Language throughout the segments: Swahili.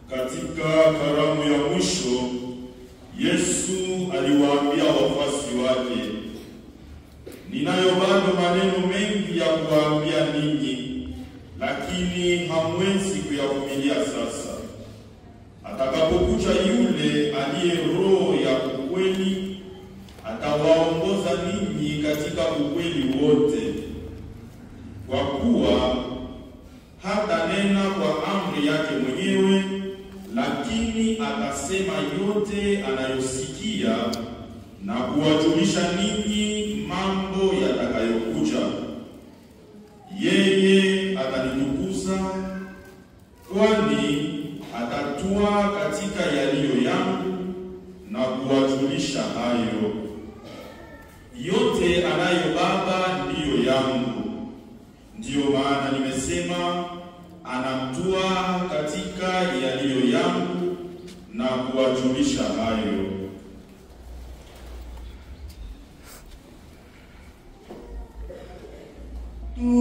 Katika karamu ya mwisho, Yesu aliwaambia wafuasi wake, "Ninayo bado maneno mengi ya kuwaambia ninyi, lakini hamwezi kuyavumilia sasa. Atakapokuja yule aliye Roho ya ukweli, atawaongoza ninyi katika ukweli wote. Kwa kuwa hata nena kwa amri yake mwenyewe, lakini atasema yote anayosikia na kuwajulisha ninyi mambo yatakayokuja. Yeye atanitukuza, kwani atatua katika yaliyo yangu na kuwajulisha hayo. Yote anayo Baba ndiyo yangu. Ndiyo maana nimesema anatua katika yaliyo yangu na kuwajulisha hayo."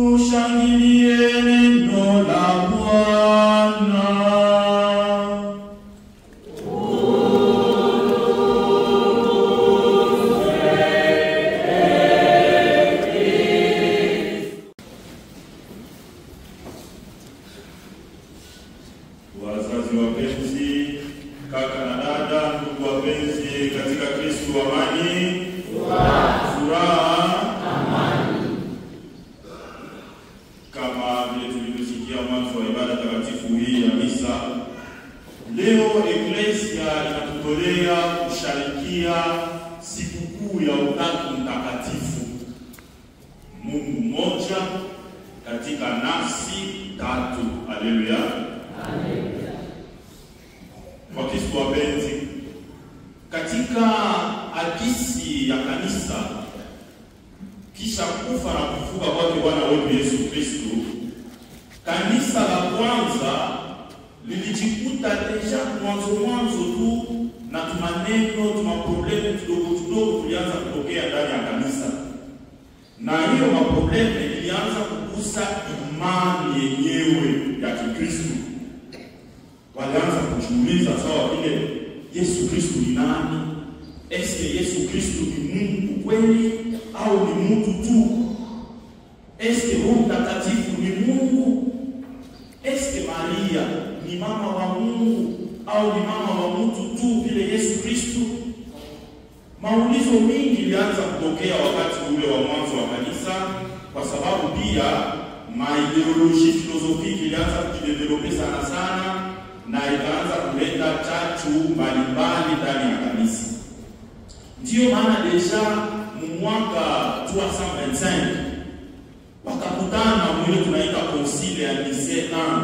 Tushangilie neno la Bwana. Wazazi wapenzi, kaka na dada, ndugu wapenzi katika Kristo, amani, furaha, amani. Kama vile tulivyosikia mwanzo wa ibada takatifu hii ya misa, leo Eklesia inatutolea kusharikia sikukuu ya Utatu Mtakatifu, Mungu mmoja katika nafsi tatu. Haleluya. Kwa Kristo wapenzi, katika hadisi ya kanisa kisha kufa na kufufuka kwake Bwana wetu Yesu Kristo, kanisa la kwanza lilijikuta deja mwanzo tu na tumaneno tumaprobleme tudogo tulianza kutokea ndani ya kanisa, na hiyo maprobleme ilianza kugusa imani yenyewe ya Kikristo. Walianza kujiuliza sawa vile, Yesu Kristo ni nani? Eske Yesu Kristo ni Mungu kweli au ni mtu tu? Eske Roho Mtakatifu ni Mungu? Eske Maria ni mama wa Mungu au ni mama wa mtu tu vile Yesu Kristo? Maulizo mingi ilianza kutokea wakati ule wa mwanzo wa kanisa, kwa sababu pia maideoloji filosofiki ilianza kujidevelope sana na ikaanza kuleta chachu mbalimbali ndani ya kanisa. Ndiyo maana deja mwaka 325 wakakutana mwile tunaita Concile ya Nicea.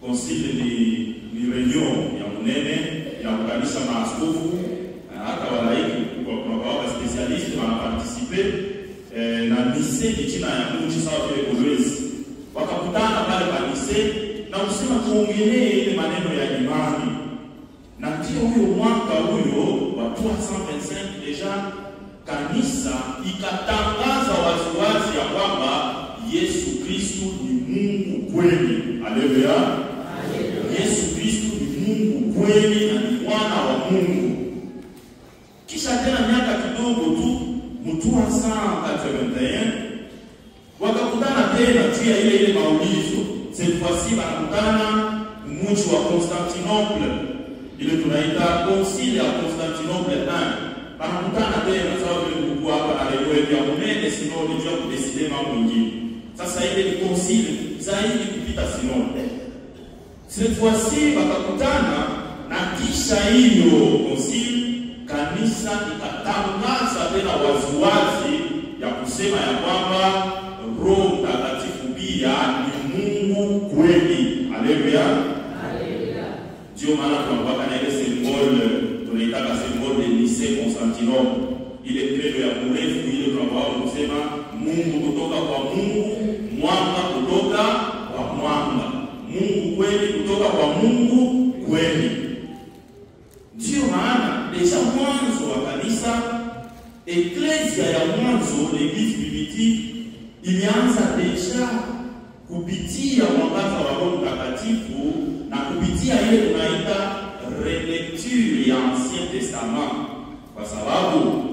Concile ni reunion ya munene ya kukanisha maaskofu hata walaiki kwa specialiste wanaparticipe na Nicea ni jina ya mji sawa vile Kolwezi. Wakakutana pale pa Nicea na kusema tuongelee ile maneno ya imani. Na ndio huyo mwaka huyo wa 325 deja kanisa ikatangaza waziwazi ya kwamba Yesu Kristo ni Mungu kweli. Haleluya. Yesu Kristo ni Mungu kweli na ni mwana wa Mungu. Kisha tena miaka kidogo tu mtua 181 wakakutana tena juu ya ile maulizo. Cette fois-ci wanakutana mji wa Constantinople, ile tunaita Concile ya Constantinople 1. Wanakutana tena sawa vile kulikuwa hapa na leo ya munene sinodi ya kudeside mambo mengine. Sasa ile ni concile zaidi kupita sinodi. Cette fois-ci wakakutana na kisha hiyo concile kanisa ikatangaza tena waziwazi ya kusema ya kwamba Roho Mtakatifu pia ni Mungu kweli. Haleluya. Haleluya. Ndio maana tunapaka na ile symbole tunaitaka symbole de Nicée Constantinople. Ile credo ya mrefu ile tunapao kusema Mungu kutoka kwa Mungu, mwanga kutoka kwa mwanga. Mungu kweli kutoka kwa Mungu kweli. Ndio maana deja mwanzo wa kanisa, eklesia ya mwanzo, l'église primitive, ilianza deja kupitia mwangaza wa Roho Mtakatifu na kupitia ile tunaita relecture ya Ancien Testament, kwa sababu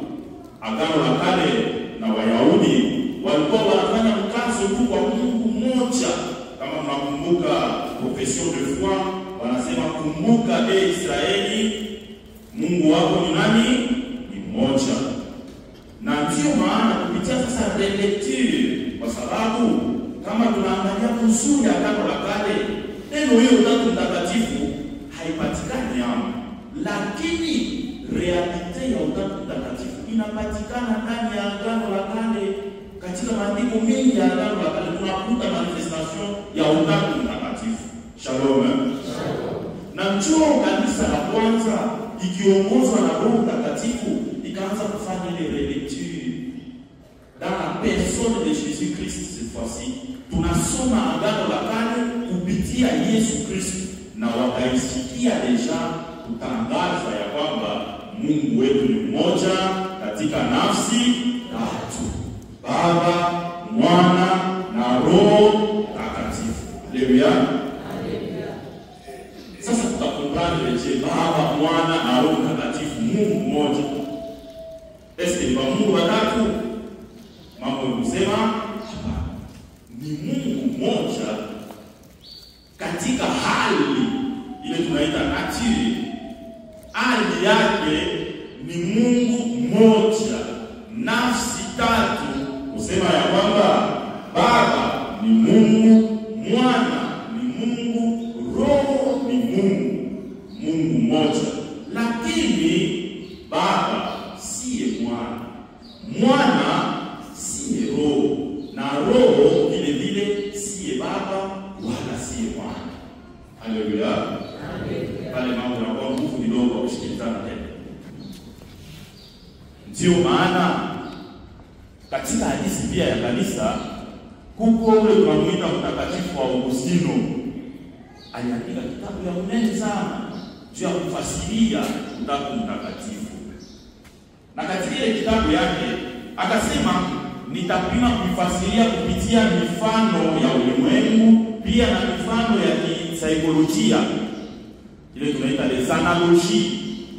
Agano la Kale na Wayahudi walikuwa wanafanya mkazo tu kwa Mungu mmoja. Kama mnakumbuka profession de foi, wanasema kumbuka Israeli, Mungu wako ni nani? Ni mmoja. Na ndio maana kupitia sasa relecture, kwa sababu kama tunaangalia kusudi ya Agano la Kale, neno hiyo Utatu Mtakatifu haipatikani hapo, lakini realite ya Utatu Mtakatifu inapatikana ndani ya Agano la Kale. Katika maandiko mengi ya Agano la Kale tunakuta manifestation ya Utatu Mtakatifu. Shalom. Na njoo kanisa la kwanza ikiongozwa na Roho Mtakatifu ikaanza kufanya ile relecture dans la personne de Jésus-Christ. Cette fois-ci tunasoma Agano la Kale kupitia Yesu Kristo, na wakaisikia deja kutangaza ya kwamba Mungu wetu ni mmoja katika nafsi tatu: Baba, Mwana na Roho Mtakatifu. Haleluya. Sasa tutakomprendre je Baba, Mwana na Roho Mtakatifu, Mungu mmoja. Est-ce que Mungu watatu? Mambo ya kusema hapana. Ni Mungu mmoja katika hali ile tunaita nature. Hali yake ni Mungu mmoja, nafsi tatu, kusema ya kwamba Baba ni Mungu, Mwana ni Mungu, Roho ni Mungu, Mungu mmoja. Lakini Baba siye Mwana, Mwana siye Roho, na Roho vile vile siye Baba wala siye Mwana. Haleluya. Pale mambo yanakuwa nguvu kidogo kushikilizana tena. Ndio maana katika hadithi pia ya kanisa kuko ule tunamuita mtakatifu wa Augustino, aliandika kitabu ya unene sana juu ya kufasiria Utatu Mtakatifu. Na katika ile kitabu yake akasema nitapima kufasiria kupitia mifano ya ulimwengu pia na mifano ya kisaikolojia, ile tunaita les analogies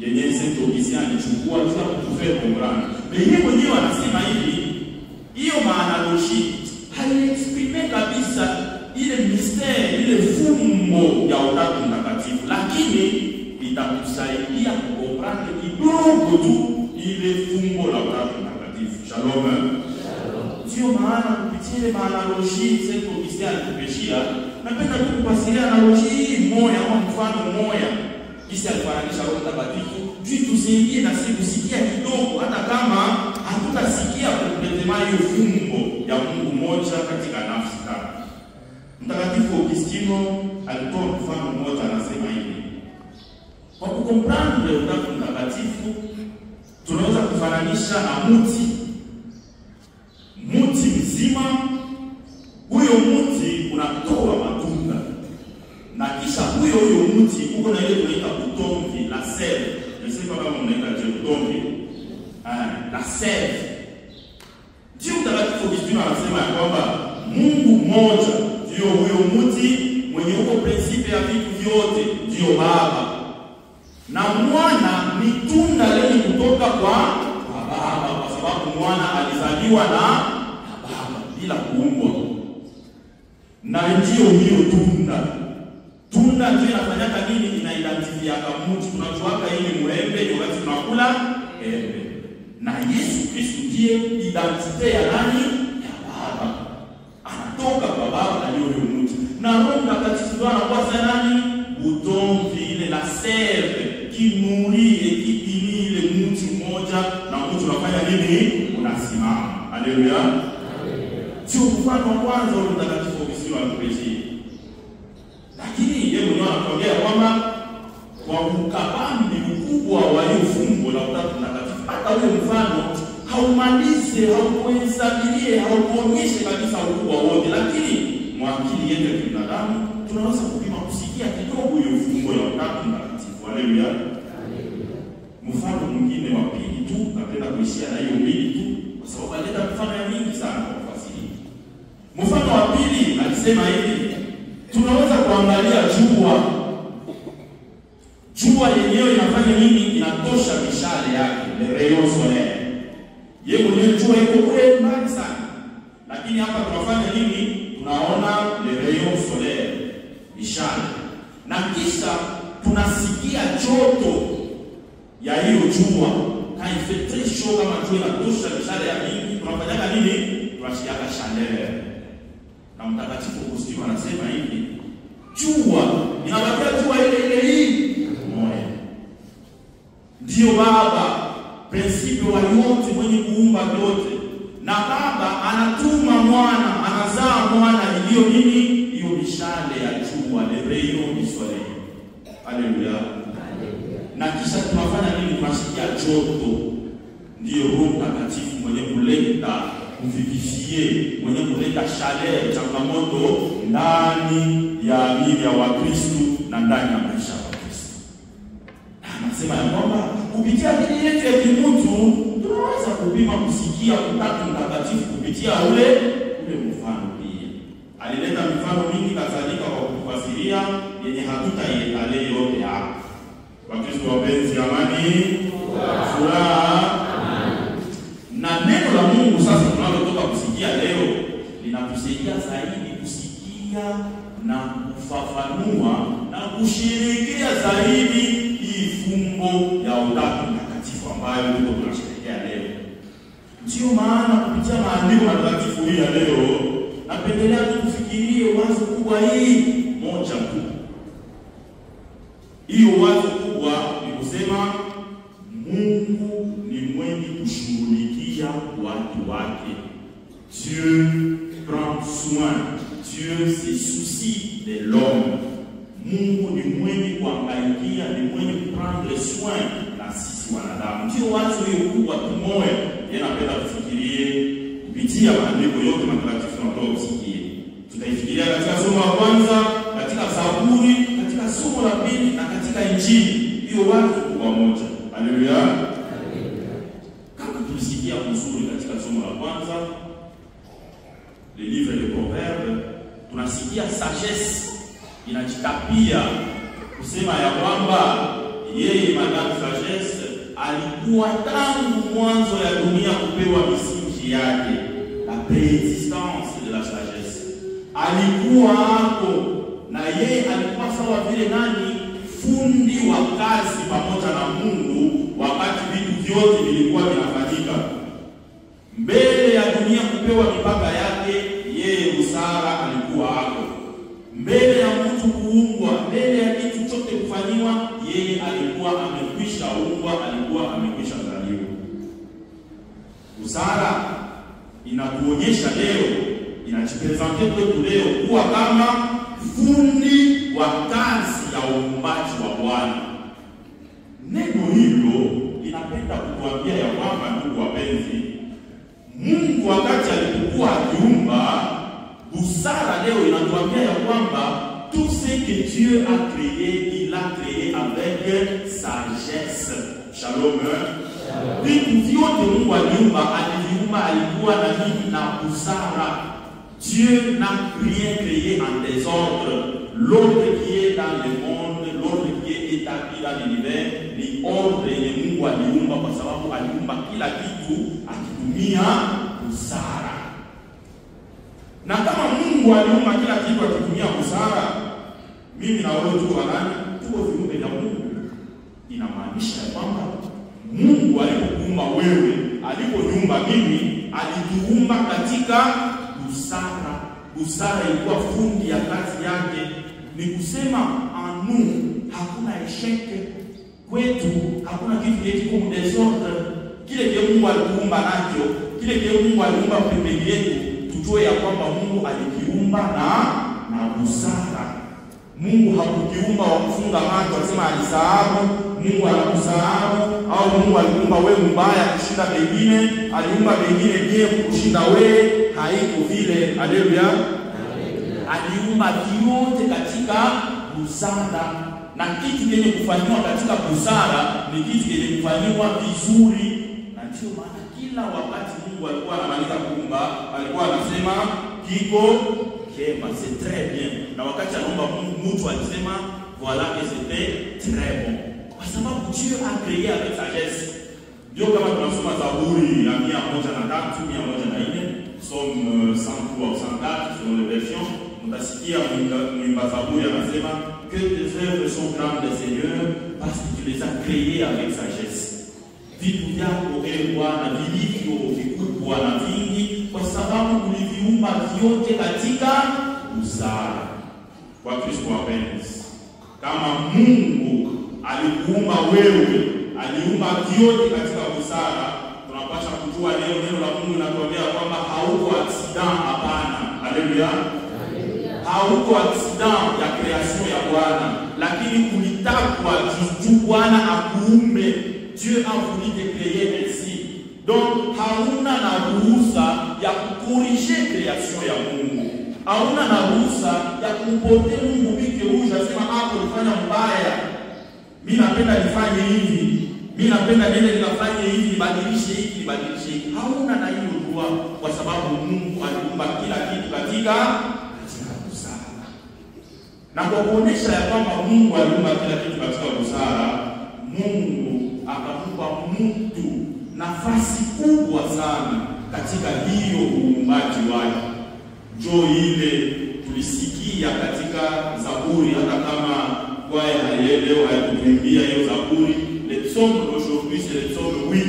yenye Saint Augustin alichukua kwa kufanya comprendre. Yeye mwenyewe anasema hivi, hiyo maanalogie haiexprime kabisa ile mystère, ile fumbo ya Utatu Mtakatifu, lakini itakusaidia kukomprendre kidogo tu ile fumbo la Utatu Mtakatifu. Shalom. Ndio maana kupitia maanalogie Saint Augustin alitupeshia. Napenda tu kupasiria analogie moja au mfano moja kisi alifananisha Roho Mtakatifu juu tusiingie na sisi kusikia kidogo, hata kama hatutasikia kompletema hiyo fumbo ya Mungu mmoja katika nafsi tatu. Mtakatifu Augustino alitoa mfano mmoja, anasema hivi: kwa kukomprendre Utatu Mtakatifu tunaweza kufananisha na muti mzima. Huyo muti unatoa matunda, na kisha huyo muti uko na ile tunaita utomvi, la sève. Je sais pas comment mnaita utomvi. La sève. Ndio Mtakatifu Augustino anasema ya kwamba Mungu mmoja ndio huyo muti mwenye uko principe ya vitu vyote, ndio Baba. Na Mwana ni tunda lenye kutoka kwa Baba, kwa sababu Mwana alizaliwa na Baba bila kuumbwa. Na ndio hiyo tunda ndio inafanyaka nini? Inaidentifia kama mtu. Tunajuaka ile mwembe wakati tunakula embe. Na Yesu Kristo ndiye identite ya nani? Ya Baba. Anatoka kwa Baba na huyo mtu. Na Roho Mtakatifu ndio anakuwa nani? Utomvi, ile la sève kinurie kipinile mtu mmoja, na mtu unafanya nini? Unasimama. Haleluya. Sio mfano wa kwanza ule Mtakatifu Augustino alipojia. Lakini yeye mwenyewe anaongea kwamba kwa ukabambi mkubwa wa hiyo fumbo la Utatu Mtakatifu, hata ule mfano haumalize, haukuhesabirie, haukuonyeshe kabisa ukubwa wote, lakini mwakili yetu ya binadamu tunaweza kupima kusikia kidogo hiyo fumbo la Utatu Mtakatifu. Haleluya. Mfano mwingine wa pili tu, napenda kuishia na hiyo mbili tu kwa sababu aleta mfano ya mingi sana kwa kufasiria. Mfano wa pili alisema hivi, tunaweza kuangalia jua. Jua yenyewe inafanya nini? Inatosha mishale yake, le rayon solaire. Yeye mwenyewe jua iko kule mbali sana. Lakini hapa tunafanya nini? Tunaona le rayon solaire, mishale. Na kisha tunasikia joto ya hiyo jua. Kaifete show kama jua inatosha mishale ya mingi, tunafanya nini? Tunasikia chaleur. Na Mtakatifu Augustino anasema hivi, jua inabakia jua ile hii moja. Ndio Baba principe wa yote, mwenye kuumba yote. Na Baba anatuma mwana, anazaa mwana iliyo nini? Hiyo mishale ya jua, le rayon du soleil. Haleluya. Na kisha tunafanya nini? Tunasikia joto. Ndio Roho Mtakatifu mwenye kuleta kuvivifie, mwenye kuleta chaleur, changamoto ndani ya miili ya Wakristo na ndani ya maisha ya Wakristo. Anasema ya kwamba kupitia dini yetu ya kimutu tunaweza kupima kusikia Utatu Mtakatifu kupitia ule mfano pia. Alileta mifano mingi kadhalika kwa kufasiria yenye hatutaieleza yote hapa. Wakristo wapenzi, amani, furaha. Na neno la Mungu sasa tunalotoka kusikia leo linatusaidia zaidi kusikia na kufafanua na kusherehekea zaidi hii fumbo ya Utatu Mtakatifu ambayo tuko tunasherehekea leo. Ndio maana kupitia maandiko matakatifu hii ya leo napendelea tufikirie wazo kubwa hii moja tu. Hiyo wazo kubwa ni kusema Mungu ni mwenye kushughulikia watu wake. Dieu prend soin. Dieu se soucie de l'homme. Mungu ni mwenye kuangaikia, ni mwenye prendre soin na sisi wanadamu. Ndio wazo hiyo kubwa tumoe, yanapenda kufikirie kupitia maandiko yote matakatifu tunatoa kusikia. Tutaifikiria katika somo la kwanza, katika Zaburi, katika somo la pili na katika Injili. Hiyo wazo kubwa moja. Haleluya. Kama tulisikia vizuri katika somo la kwanza, le livre de Proverbes, tunasikia sagesse inajitapia kusema ya kwamba yeye Madame Sagesse alikuwa tangu mwanzo ya dunia kupewa misingi yake, la préexistence de la sagesse. Alikuwa hapo na yeye alikuwa sawa vile nani? Fundi wa kazi pamoja na Mungu wakati vitu vyote vilikuwa vinafanyika. Mbele ya dunia kupewa mipaka yake, yeye busara alikuwa hapo. Mbele ya mtu kuumbwa, mbele ya kitu chote kufanywa, yeye alikuwa amekwisha umbwa, alikuwa amekwisha zaliwa. Busara inatuonyesha leo, inajipresente kwetu leo kuwa kama fundi wa kazi ya uumbaji wa Bwana. Neno hilo linapenda kutuambia ya kwamba, ndugu wapenzi, Mungu wakati alipokuwa akiumba, busara leo inatuambia ya kwamba tout ce que Dieu a créé, il a créé avec sagesse. Shalom. Vitu vyote Mungu aliumba, alikuwa na nini? Na busara. Dieu n'a rien créé en désordre. L'ordre qui est dans le monde, l'ordre qui est établi dans l'univers, ni ordre yenye Mungu aliumba, kwa sababu aliumba kila kitu akitumia busara. Na kama Mungu aliumba kila kitu akitumia busara, mimi na wewe tuko nani? Tuko viumbe vya Mungu. Inamaanisha kwamba Mungu alipokuumba wewe, aliponiumba mimi, alituumba katika busara. Busara ilikuwa fundi ya kazi yake. Ni kusema anu hakuna esheke kwetu, hakuna kitu kiko mdesordre. Kile kile Mungu aliumba nacho, kile kile Mungu aliumba pembeni yetu, tujue ya kwamba Mungu alikiumba na busara. Mungu hakukiumba wa kufunga macho asema alisahau, Mungu anakusahau, au Mungu aliumba wewe mbaya kushinda wengine, aliumba wengine pia kushinda wewe. Haiko vile. Haleluya. Aliumba vyote katika busara, na kitu kenye kufanywa katika busara ni kitu kenye kufanywa vizuri. Na ndio maana kila wakati Mungu alikuwa anamaliza kuumba, alikuwa anasema kiko okay, c'est très bien. Na wakati anaomba mtu alisema voilà que c'était très bon. Kwa sababu Dieu a créé avec sagesse. Ndio kama tunasoma Zaburi ya 103, 104, Somme 103 ou 104 selon les versions, mtasikia mwimba Zaburi anasema que tes œuvres sont grandes, Seigneur, parce que tu les as créées avec sagesse. Vitu vyako ewe Bwana vilivyo vikubwa na vingi, kwa sababu uliviumba vyote katika busara. Kwa Kristo wapenzi, kama Mungu alikuumba wewe, aliumba vyote katika busara, tunapaswa kujua leo neno la Mungu linatuambia kwamba hauko accident. Hapana, haleluya, hauko accident ya creation ya Bwana, lakini ulitakwa juu Bwana akuumbe. Dieu a voulu te créer ainsi. Donc hauna na ruhusa ya kukorije creation ya Mungu. Hauna na ruhusa ya kumpote Mungu bike uja sema hapo ulifanya mbaya. Mimi napenda nifanye hivi. Mimi napenda nile nikafanye hivi, nibadilishe hiki. Hauna na hiyo dua, kwa sababu Mungu aliumba kila kitu katika busara. Na kwa kuonesha ya kwamba Mungu aliumba kila kitu katika busara, Mungu akampa mtu nafasi kubwa sana katika hiyo uumbaji wake. Njoo ile tulisikia katika Zaburi, hata kama kwa leo haikukimbia hiyo Zaburi. Le psaume d'aujourd'hui c'est le psaume 8.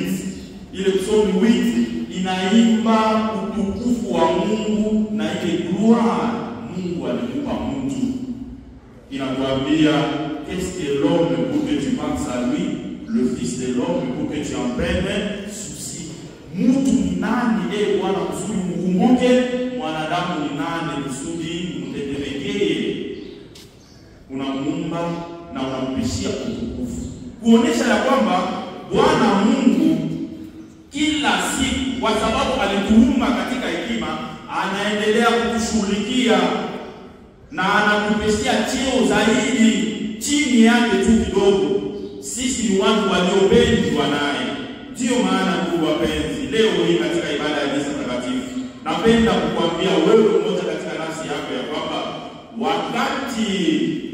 Ile psaume 8 inaimba utukufu wa Mungu na ile gloire Mungu alikupa mtu. Inatuambia qu'est-ce que l'homme pour que tu penses à lui, le fils de l'homme pour que tu en prennes souci. Mtu ni nani Bwana kusudi mkumbuke? Mwanadamu ni nani kusudi mtetemekee? Unamuumba na unampishia utukufu, kuonesha ya kwamba Bwana Mungu kila siku, kwa sababu alituumba katika hekima, anaendelea kutushughulikia na anatupeshia cheo zaidi chini yake tu kidogo. Sisi ni watu waliopendwa naye. Ndio maana ndugu wapenzi, leo hii katika ibada ya misa takatifu, napenda kukuambia wewe mmoja katika nafsi yako ya kwamba wakati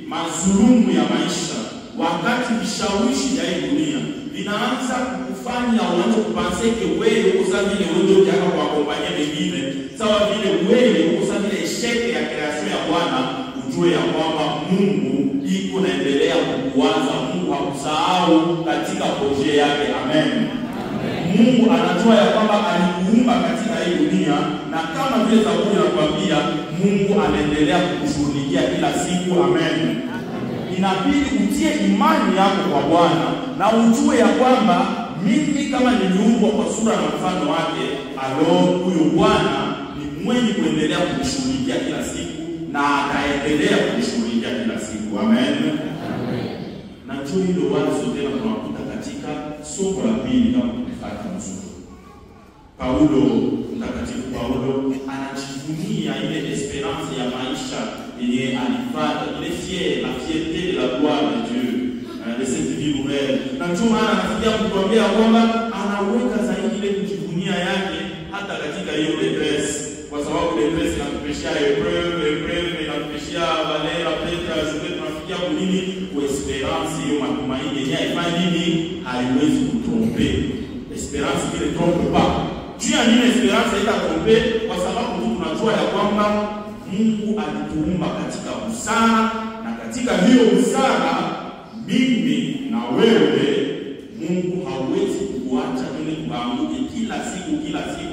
mazulumu ya maisha, wakati vishawishi ya hii dunia vinaanza kukufanya uanze kupanseke wewe uko sawa vile wewe unataka kuakompanya wengine, sawa vile wewe uko sawa vile sheke ya creation ya Bwana, ujue ya kwamba Mungu iko naendelea kukuanza. Mungu hakusahau katika projet yake. Amen. Mungu anajua ya kwamba alikuumba katika hii dunia, na kama vile Zaburi inakwambia, Mungu anaendelea kukushughulikia kila siku. Amen. Inabidi utie imani yako kwa Bwana na ujue ya kwamba mimi kama niliumbwa kwa sura na mfano wake, huyo Bwana ni mwenye kuendelea kukushughulikia kila siku na ataendelea kukushughulikia kila siku. Amen. Na njoo hilo wazo tena tunakuta katika somo la pili kama tumefuata mzuri. Mtakatifu Paulo anajivunia ile esperance ya maisha yenye alipata, ile la fierté de la gloire de Dieu, de cette vie nouvelle. Na njoo maana anafikia kutuambia kwamba anaweka zaidi ile kujivunia yake hata katika hiyo détresse, kwa sababu détresse inatupeshia épreuve inatupeshia valeur, peut-être ajouter tunafikia kunini kwa esperance hiyo, matumaini yenye haifanyi nini, haiwezi kutromper. Esperance qui ne trompe pas. Juu ya nini esperance haitatrompe? Kwa sababu tunajua ya kwamba Mungu alituumba katika busara, na katika hiyo busara mimi na wewe, Mungu hawezi kuacha tena kuanguke kila siku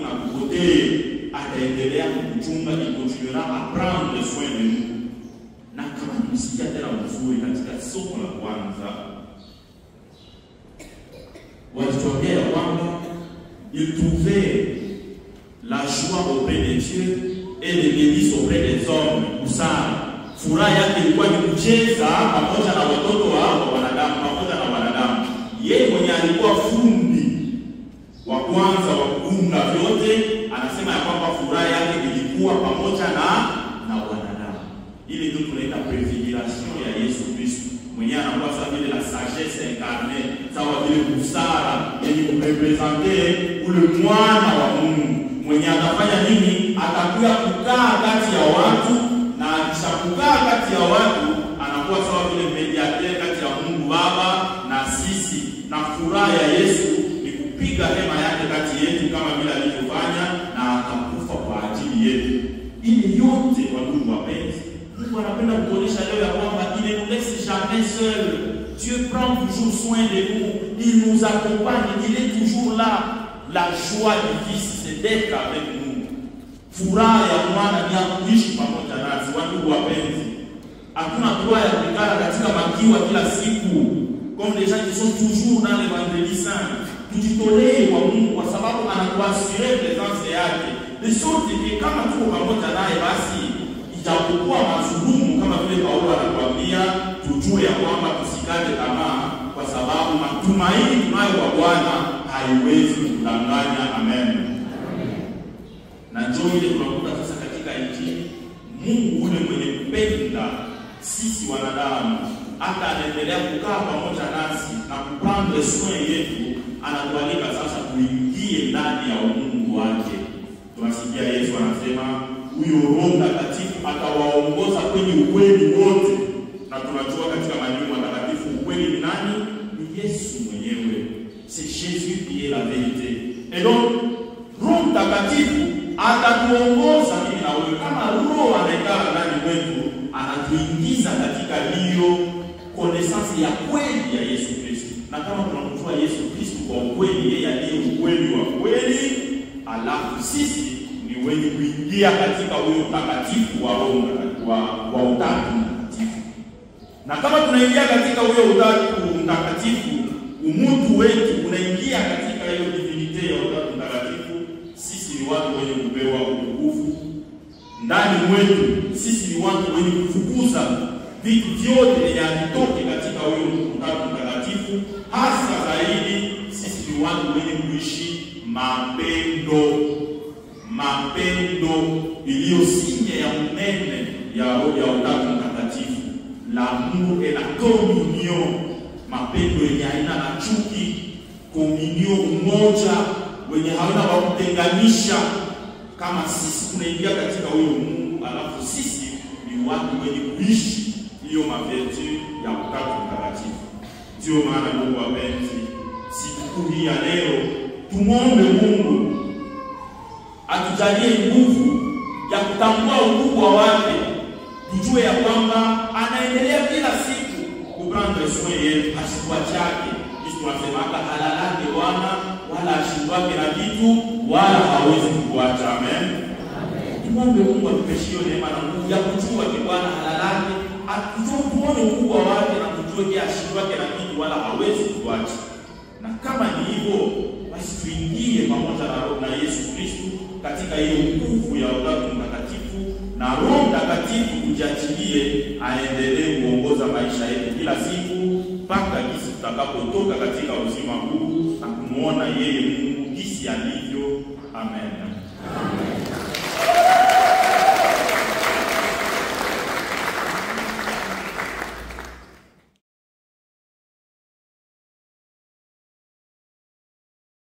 na kupotee. Ataendelea kukuchunga, continuera à prendre soin de nous. Na kama msikia tena mzuri katika somo la kwanza, walituambia ya kwamba il trouvait la joie auprès de Dieu et les délices auprès des hommes. Busara, furaha yake ilikuwa ni kucheza pamoja na watoto wa wanadamu, pamoja na wanadamu. Yeye mwenye alikuwa fundi wa kwanza wa kuunga vyote, anasema ya kwamba furaha yake ilikuwa pamoja na wanadamu. Ili ndio tunaita prefiguration ya Yesu Kristo, mwenye anakuwa sawa vile la sagesse incarnée, sawa vile busara yenye kurepresenter ule mwana wa Mungu mwenye atafanya nini, atakuja kukaa kati ya watu kupiga hema yake kati yetu kama vile alivyofanya, na akakufa kwa ajili yetu. Ili yote kwa ndugu wapenzi, Mungu anapenda kutuonyesha leo ya kwamba il ne nous laisse jamais seul. Dieu prend toujours soin de nous. Il nous accompagne. Il est toujours là. La joie du Fils, c'est d'être avec nous. Furaha ya mwana ni kuishi pamoja nasi. Ndugu wapenzi, hakuna droit ya kukaa katika makiwa kila siku. Comme les gens qui sont toujours dans l'évangile saint. Tujitolee kwa Mungu kwa sababu anatuassurer presence yake. De sorte que kama tuko pamoja naye, basi ijapokuwa mazulumu kama vile Paulo anakuambia, tujue ya kwamba tusikate tamaa, kwa sababu matumaini tunayo kwa Bwana haiwezi kudanganya. Amen. Na njoo ile tunakuta sasa katika Injili, Mungu ule mwenye kupenda sisi wanadamu, hata anaendelea kukaa pamoja nasi na kupanga soin yetu, anatualika sasa tuingie ndani ya umungu wake. Tunasikia Yesu anasema huyo Roho Mtakatifu atawaongoza kwenye ukweli wote, na tunajua katika maneno matakatifu ukweli ni nani? Ni Yesu mwenyewe. C'est Jésus qui est la vérité. Et donc Roho Mtakatifu atatuongoza mimi na wewe, kama Roho anakaa ndani mwetu, anatuingiza katika hiyo connaissance ya kweli ya Yesu Kristo. Na kama tunamjua Yesu Kristo kwa ukweli, yeye aliye ukweli wa kweli, alafu sisi ni wenye kuingia katika huyo utakatifu wa Roho wa Utatu Mtakatifu. Na kama tunaingia katika huyo Utatu Mtakatifu, umutu wetu unaingia katika hiyo divinite ya Utatu Mtakatifu, sisi ni watu wenye kupewa utukufu. Ndani mwetu sisi ni watu wenye kufukuza vitu vyote vinavyotoka katika huyo Utatu Mtakatifu. Hasa zaidi sisi ni watu wenye kuishi mapendo iliyo sinye ya unene ya Utatu Mtakatifu. L'amour et la communion, mapendo yenye haina na chuki, communion, umoja wenye hauna wa kutenganisha. Kama sisi tunaingia katika huyo Mungu, alafu sisi ni watu wenye kuishi hiyo mavertu ya Utatu Mtakatifu. Ndio maana Mungu wapenzi, siku hii ya leo tumwombe Mungu atujalie nguvu ya kutambua ukubwa wake, tujue ya kwamba anaendelea kila siku kuprendre soin yetu, ashikwa chake. Sisi tunasemaka halalake Bwana, wala ashindwake na vitu, wala hawezi kuacha. Amen. Tumwombe Mungu atupeshie neema na nguvu ya kujua kwa Bwana halalake, atujue ukubwa wake na kujua ashindwake na vitu, wala hawezi kuacha. Na kama ni hivyo, basi tuingie pamoja na Yesu Kristo katika hiyo nguvu ya Utatu Mtakatifu, na Roho Mtakatifu kujiachilie aendelee kuongoza maisha yetu kila siku mpaka jinsi tutakapotoka katika uzima huu na kumuona yeye Mungu jinsi alivyo. Amen.